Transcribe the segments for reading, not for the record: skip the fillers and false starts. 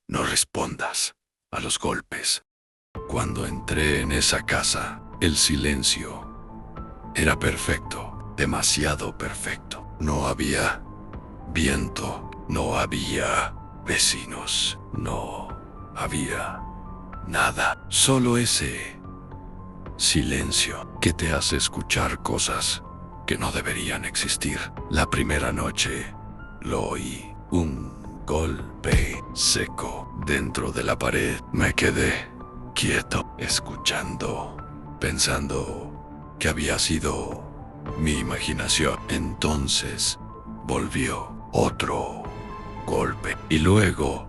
No respondas a los golpes. Cuando entré en esa casa, el silencio era perfecto, demasiado perfecto. No había viento, no había vecinos, no había nada. Solo ese silencio que te hace escuchar cosas que no deberían existir. La primera noche lo oí, un golpe seco dentro de la pared. Me quedé quieto, escuchando, pensando que había sido mi imaginación. Entonces volvió otro golpe y luego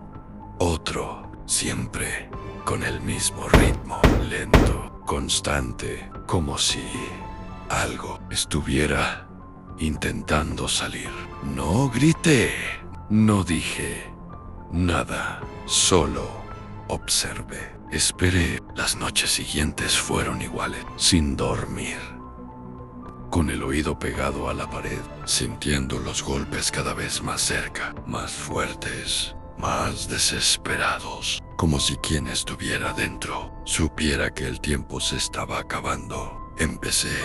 otro, siempre con el mismo ritmo, lento, constante, como si algo estuviera intentando salir. No grité, no dije nada, solo observé. Esperé. Las noches siguientes fueron iguales, sin dormir, con el oído pegado a la pared, sintiendo los golpes cada vez más cerca, más fuertes, más desesperados, como si quien estuviera dentro supiera que el tiempo se estaba acabando. Empecé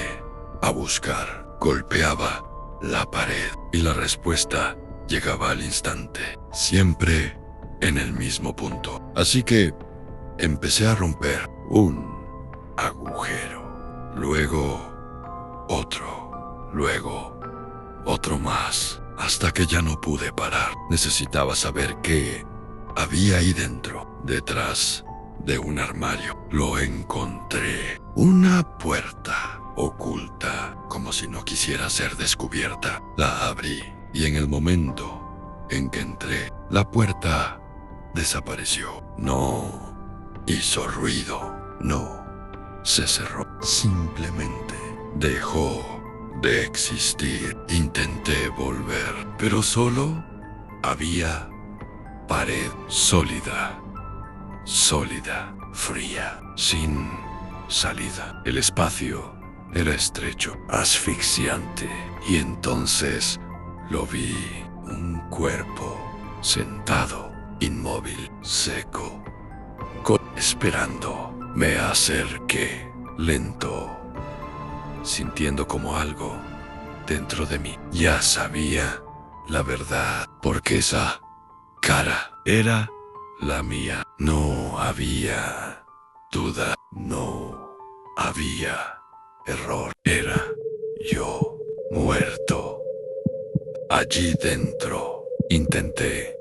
a buscar, golpeaba la pared y la respuesta llegaba al instante, siempre en el mismo punto. Así que empecé a romper un agujero, luego otro, luego otro más, hasta que ya no pude parar. Necesitaba saber qué había ahí dentro, detrás de un armario. Lo encontré, una puerta oculta, como si no quisiera ser descubierta. La abrí y en el momento en que entré, la puerta desapareció. No hizo ruido, no se cerró, simplemente dejó de existir. Intenté volver, pero solo había pared sólida, sólida, fría, sin salida. El espacio era estrecho, asfixiante, y entonces lo vi, un cuerpo sentado, inmóvil, seco, esperando. Me acerqué, lento, sintiendo como algo dentro de mí ya sabía la verdad, porque esa cara era la mía. No había duda, no había error. Era yo, muerto, allí dentro. Intenté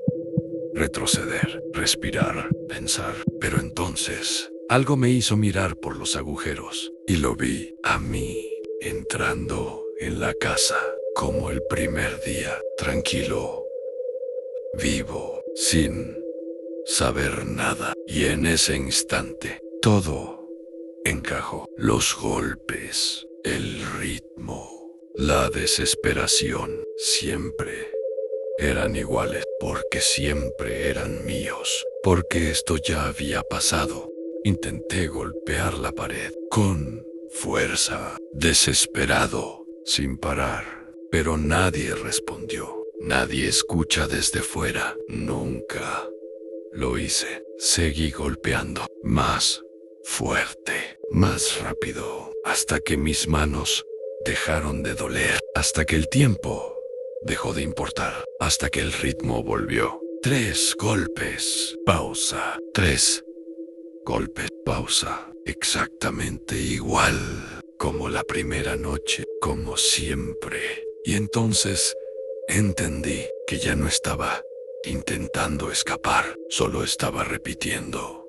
retroceder, respirar, pensar, pero entonces algo me hizo mirar por los agujeros y lo vi a mí entrando en la casa como el primer día, tranquilo, vivo, sin saber nada. Y en ese instante todo encajó. Los golpes, el ritmo, la desesperación, siempre eran iguales, porque siempre eran míos, porque esto ya había pasado. Intenté golpear la pared con fuerza, desesperado, sin parar, pero nadie respondió. Nadie escucha desde fuera. Nunca lo hice. Seguí golpeando, más fuerte, más rápido, hasta que mis manos dejaron de doler, hasta que el tiempo dejó de importar, hasta que el ritmo volvió. 3 golpes, pausa. 3 golpes, pausa. Exactamente igual como la primera noche, como siempre. Y entonces entendí que ya no estaba intentando escapar, solo estaba repitiendo,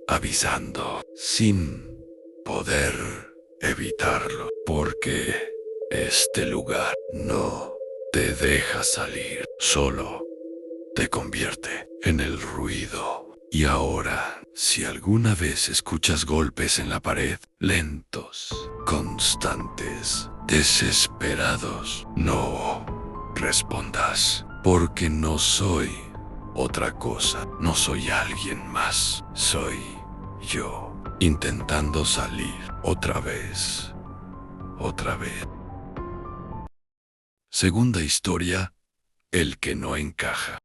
avisando, sin poder evitarlo, porque este lugar no te deja salir, solo te convierte en el ruido. Y ahora, si alguna vez escuchas golpes en la pared, lentos, constantes, desesperados, no respondas, porque no soy otra cosa, no soy alguien más, soy yo, intentando salir otra vez, otra vez. Segunda historia, el que no encaja.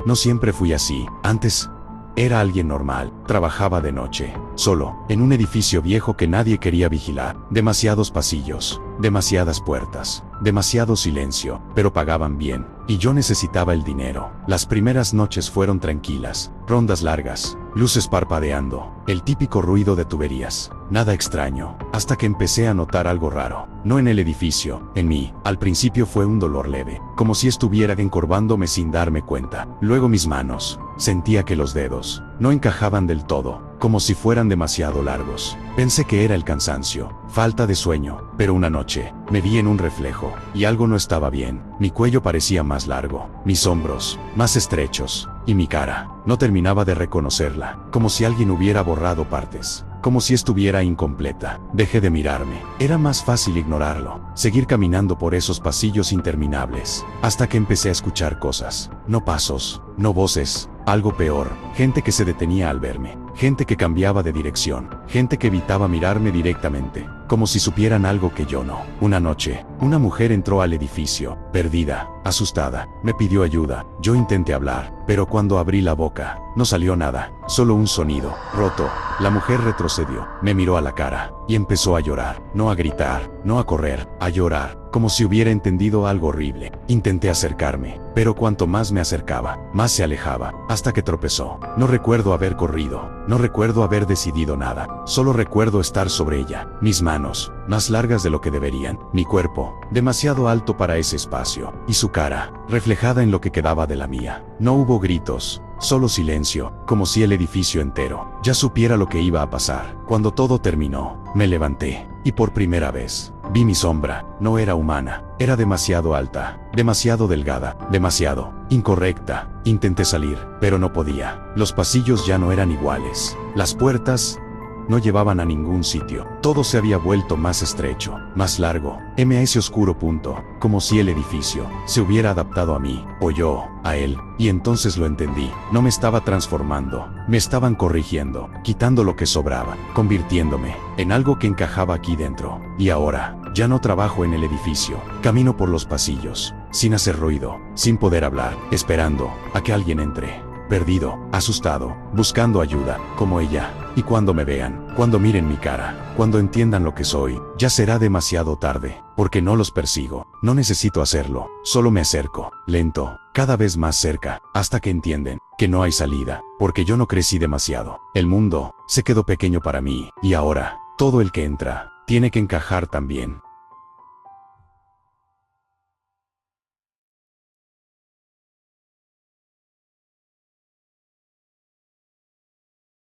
No siempre fui así. Antes era alguien normal. Trabajaba de noche, solo, en un edificio viejo que nadie quería vigilar. Demasiados pasillos, demasiadas puertas, demasiado silencio, pero pagaban bien, y yo necesitaba el dinero. Las primeras noches fueron tranquilas, rondas largas, luces parpadeando, el típico ruido de tuberías. Nada extraño, hasta que empecé a notar algo raro. No en el edificio, en mí. Al principio fue un dolor leve, como si estuviera encorvándome sin darme cuenta. Luego mis manos, sentía que los dedos no encajaban del todo, como si fueran demasiado largos. Pensé que era el cansancio, falta de sueño, pero una noche me vi en un reflejo, y algo no estaba bien. Mi cuello parecía más largo, mis hombros más estrechos, y mi cara no terminaba de reconocerla, como si alguien hubiera borrado partes, como si estuviera incompleta. Dejé de mirarme. Era más fácil ignorarlo, seguir caminando por esos pasillos interminables, hasta que empecé a escuchar cosas. No pasos, no voces, algo peor, gente que se detenía al verme, gente que cambiaba de dirección, gente que evitaba mirarme directamente, como si supieran algo que yo no. Una noche, una mujer entró al edificio, perdida, asustada, me pidió ayuda. Yo intenté hablar, pero cuando abrí la boca, no salió nada, solo un sonido roto. La mujer retrocedió, me miró a la cara, y empezó a llorar, no a gritar, no a correr, a llorar, como si hubiera entendido algo horrible. Intenté acercarme, pero cuanto más me acercaba, más se alejaba, hasta que tropezó. No recuerdo haber corrido, no recuerdo haber decidido nada, solo recuerdo estar sobre ella, mis manos, más largas de lo que deberían, mi cuerpo, demasiado alto para ese espacio, y su cara, reflejada en lo que quedaba de la mía. No hubo gritos, solo silencio, como si el edificio entero ya supiera lo que iba a pasar. Cuando todo terminó, me levanté, y por primera vez, vi mi sombra. No era humana, era demasiado alta, demasiado delgada, demasiado incorrecta. Intenté salir, pero no podía. Los pasillos ya no eran iguales. Las puertas no llevaban a ningún sitio. Todo se había vuelto más estrecho, más largo, a ese oscuro punto, como si el edificio se hubiera adaptado a mí, o yo, a él. Y entonces lo entendí. No me estaba transformando, me estaban corrigiendo, quitando lo que sobraba, convirtiéndome en algo que encajaba aquí dentro. Y ahora, ya no trabajo en el edificio, camino por los pasillos, sin hacer ruido, sin poder hablar, esperando a que alguien entre. Perdido, asustado, buscando ayuda, como ella. Y cuando me vean, cuando miren mi cara, cuando entiendan lo que soy, ya será demasiado tarde, porque no los persigo, no necesito hacerlo, solo me acerco, lento, cada vez más cerca, hasta que entienden que no hay salida, porque yo no crecí demasiado. El mundo se quedó pequeño para mí, y ahora, todo el que entra, tiene que encajar también.